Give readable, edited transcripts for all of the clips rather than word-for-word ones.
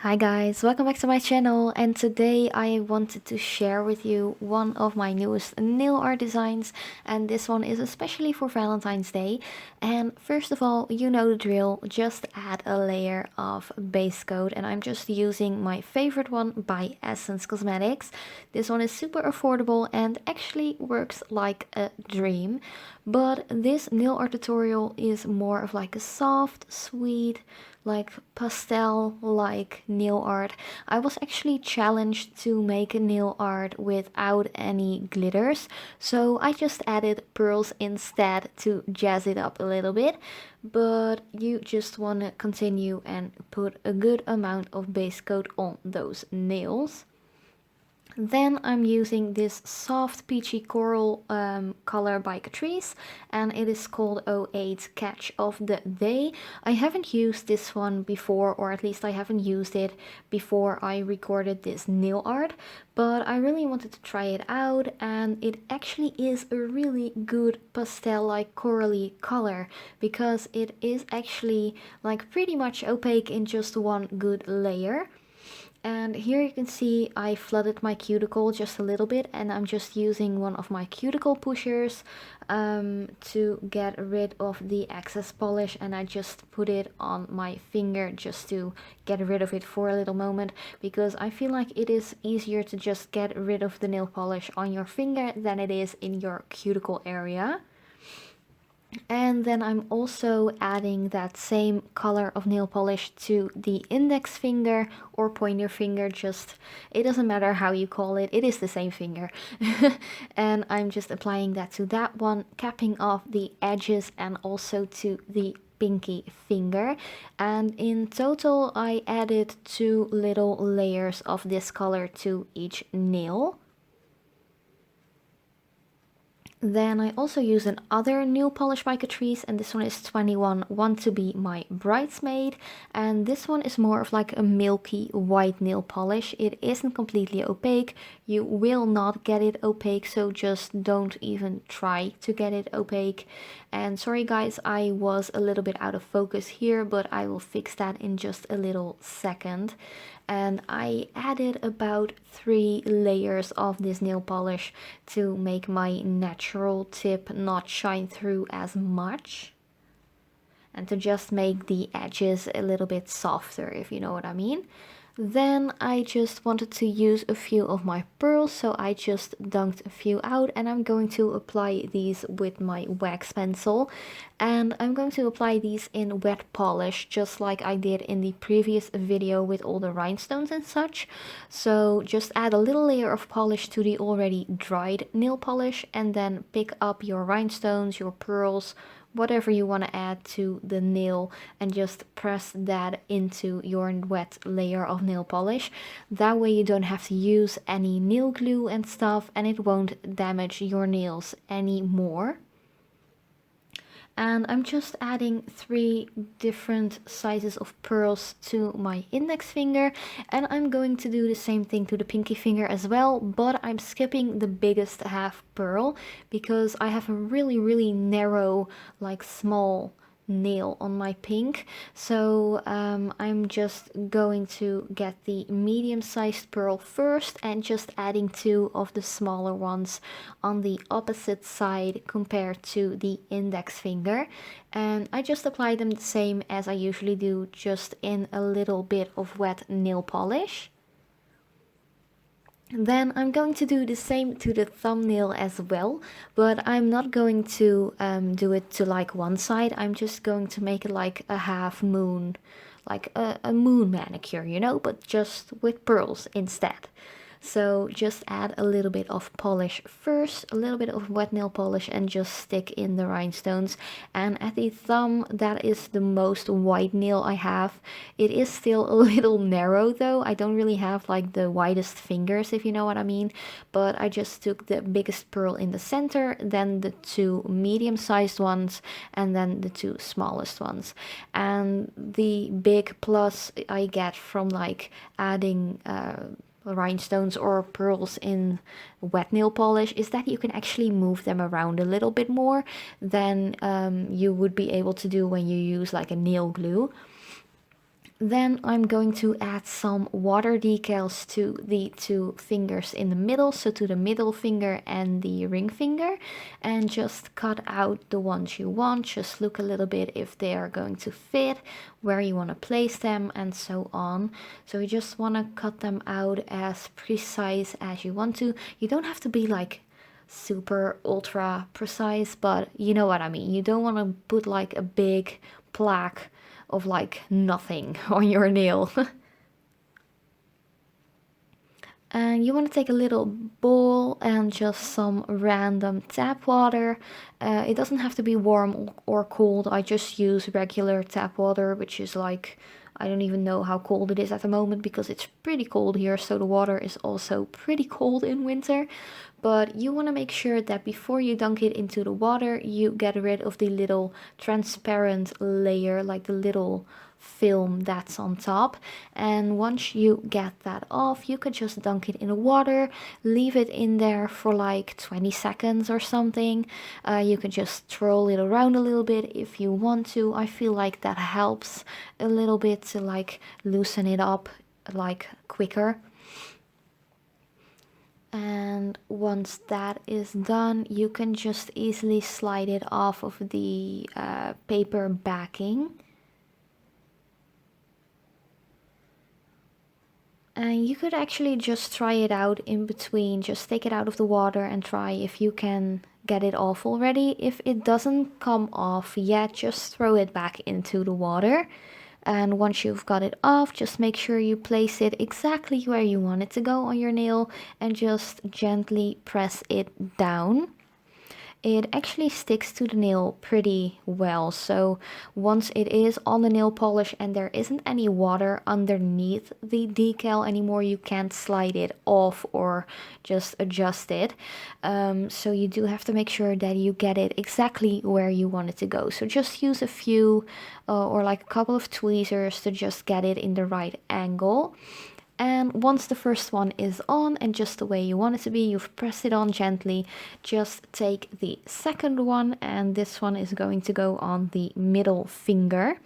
Hi guys, welcome back to my channel, and today I wanted to share with you one of my newest nail art designs, and this one is especially for Valentine's Day. And first of all, you know the drill, just add a layer of base coat, and I'm just using my favorite one by Essence Cosmetics. This one is super affordable and actually works like a dream, but this nail art tutorial is more of like a soft, sweet, like pastel like nail art. I was actually challenged to make a nail art without any glitters, so I just added pearls instead to jazz it up a little bit. But you just want to continue and put a good amount of base coat on those nails. Then I'm using this soft peachy coral color by Catrice, and it is called 08 Catch of the Day. I haven't used this one before, or at least I haven't used it before I recorded this nail art, but I really wanted to try it out, and it actually is a really good pastel-like corally color, because it is actually like pretty much opaque in just one good layer. And here you can see I flooded my cuticle just a little bit, and I'm just using one of my cuticle pushers to get rid of the excess polish, and I just put it on my finger just to get rid of it for a little moment, because I feel like it is easier to just get rid of the nail polish on your finger than it is in your cuticle area. And then I'm also adding that same color of nail polish to the index finger or pointer finger, just it doesn't matter how you call it, it is the same finger. And I'm just applying that to that one, capping off the edges and also to the pinky finger. And in total I added 2 little layers of this color to each nail. Then I also use another nail polish by Catrice, and this one is 21 Want to Be My Bridesmaid, and this one is more of like a milky white nail polish. It isn't completely opaque, you will not get it opaque, so just don't even try to get it opaque. And sorry guys, I was a little bit out of focus here, but I will fix that in just a little second. And I added about 3 layers of this nail polish to make my natural tip not shine through as much, and to just make the edges a little bit softer, if you know what I mean. Then I just wanted to use a few of my pearls, so I just dunked a few out, and I'm going to apply these with my wax pencil. And I'm going to apply these in wet polish, just like I did in the previous video with all the rhinestones and such. So just add a little layer of polish to the already dried nail polish, and then pick up your rhinestones, your pearls, whatever you want to add to the nail, and just press that into your wet layer of nail polish. That way you don't have to use any nail glue and stuff, and it won't damage your nails anymore. And I'm just adding 3 different sizes of pearls to my index finger, and I'm going to do the same thing to the pinky finger as well, but I'm skipping the biggest half pearl because I have a really narrow, like small nail on my pink. So I'm just going to get the medium-sized pearl first, and just adding 2 of the smaller ones on the opposite side compared to the index finger. And I just apply them the same as I usually do, just in a little bit of wet nail polish. Then I'm going to do the same to the thumbnail as well, but I'm not going to do it to like one side. I'm just going to make it like a half moon, like a moon manicure, you know, but just with pearls instead. So just add a little bit of polish first, a little bit of wet nail polish, and just stick in the rhinestones. And at the thumb, that is the most white nail I have. It is still a little narrow though. I don't really have like the widest fingers, if you know what I mean. But I just took the biggest pearl in the center, then the 2 medium-sized ones, and then the 2 smallest ones. And the big plus I get from like adding rhinestones or pearls in wet nail polish is that you can actually move them around a little bit more than you would be able to do when you use like a nail glue. Then I'm going to add some water decals to the two fingers in the middle, so to the middle finger and the ring finger, and just cut out the ones you want. Just look a little bit if they are going to fit, where you want to place them, and so on. So you just want to cut them out as precise as you want to. You don't have to be like super ultra precise, but you know what I mean. You don't want to put like a big plaque of like nothing on your nail. And you want to take a little bowl and just some random tap water. It doesn't have to be warm or cold. I just use regular tap water, which is like, I don't even know how cold it is at the moment because it's pretty cold here, so the water is also pretty cold in winter. But you want to make sure that before you dunk it into the water, you get rid of the little transparent layer, like the little film that's on top. And once you get that off, you could just dunk it in the water, leave it in there for like 20 seconds or something. You can just twirl it around a little bit if you want to. I feel like that helps a little bit to like loosen it up like quicker. And once that is done, you can just easily slide it off of the paper backing. And you could actually just try it out in between. Just take it out of the water and try if you can get it off already. If it doesn't come off yet, just throw it back into the water. And once you've got it off, just make sure you place it exactly where you want it to go on your nail and just gently press it down. It actually sticks to the nail pretty well, so once it is on the nail polish and there isn't any water underneath the decal anymore, you can't slide it off or just adjust it. So you do have to make sure that you get it exactly where you want it to go. So just use a few or like a couple of tweezers to just get it in the right angle. And once the first one is on and just the way you want it to be, you've pressed it on gently, just take the second one, and this one is going to go on the middle finger.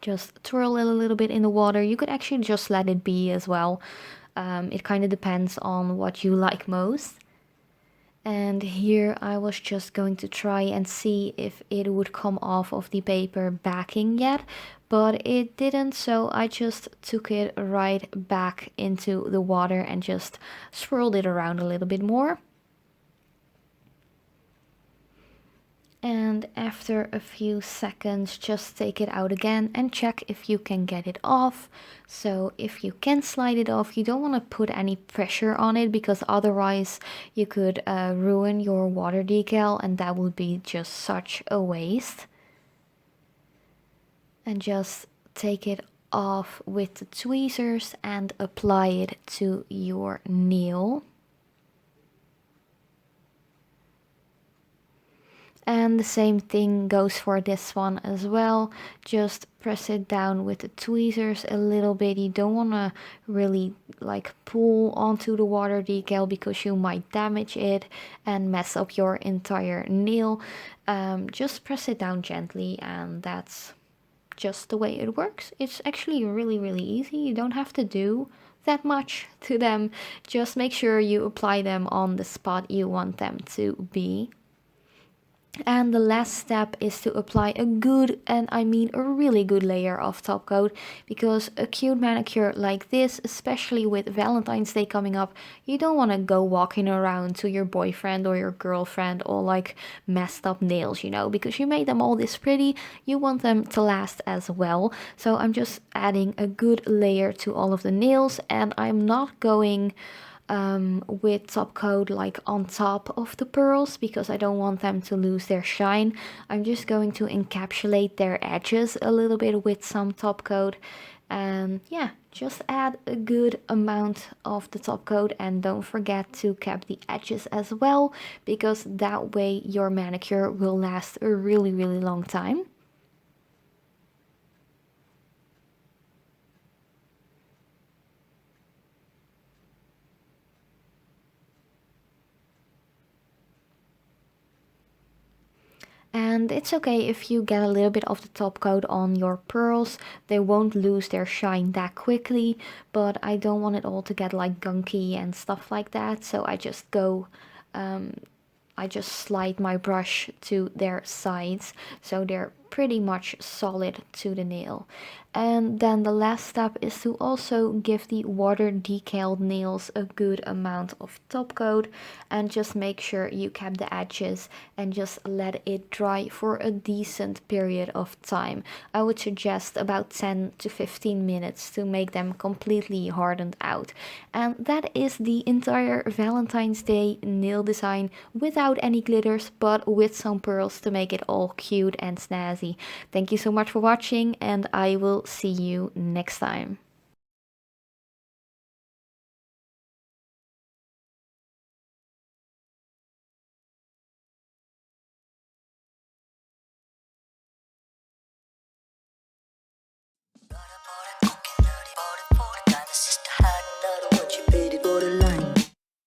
Just twirl it a little bit in the water. You could actually just let it be as well. It kind of depends on what you like most. And here I was just going to try and see if it would come off of the paper backing yet, but it didn't, so I just took it right back into the water and just swirled it around a little bit more. And after a few seconds, just take it out again and check if you can get it off. So if you can slide it off, you don't want to put any pressure on it because otherwise you could ruin your water decal, and that would be just such a waste. And just take it off with the tweezers and apply it to your nail. And the same thing goes for this one as well. Just press it down with the tweezers a little bit. You don't want to really like pull onto the water decal because you might damage it and mess up your entire nail. Just press it down gently, and that's just the way it works. It's actually really easy. You don't have to do that much to them. Just make sure you apply them on the spot you want them to be. And the last step is to apply a good, and I mean a really good layer of top coat, because a cute manicure like this, especially with Valentine's Day coming up, you don't want to go walking around to your boyfriend or your girlfriend all like messed up nails, you know, because you made them all this pretty, you want them to last as well. So I'm just adding a good layer to all of the nails, and I'm not going with top coat like on top of the pearls because I don't want them to lose their shine. I'm just going to encapsulate their edges a little bit with some top coat, and yeah, just add a good amount of the top coat, and don't forget to cap the edges as well, because that way your manicure will last a really long time. And it's okay if you get a little bit of the top coat on your pearls. They won't lose their shine that quickly, but I don't want it all to get like gunky and stuff like that. So um, I just slide my brush to their sides so they're pretty much solid to the nail. And then the last step is to also give the water decaled nails a good amount of top coat, and just make sure you cap the edges and just let it dry for a decent period of time. I would suggest about 10 to 15 minutes to make them completely hardened out. And that is the entire Valentine's Day nail design without any glitters, but with some pearls to make it all cute and snazzy. Thank you so much for watching, and I will see you next time.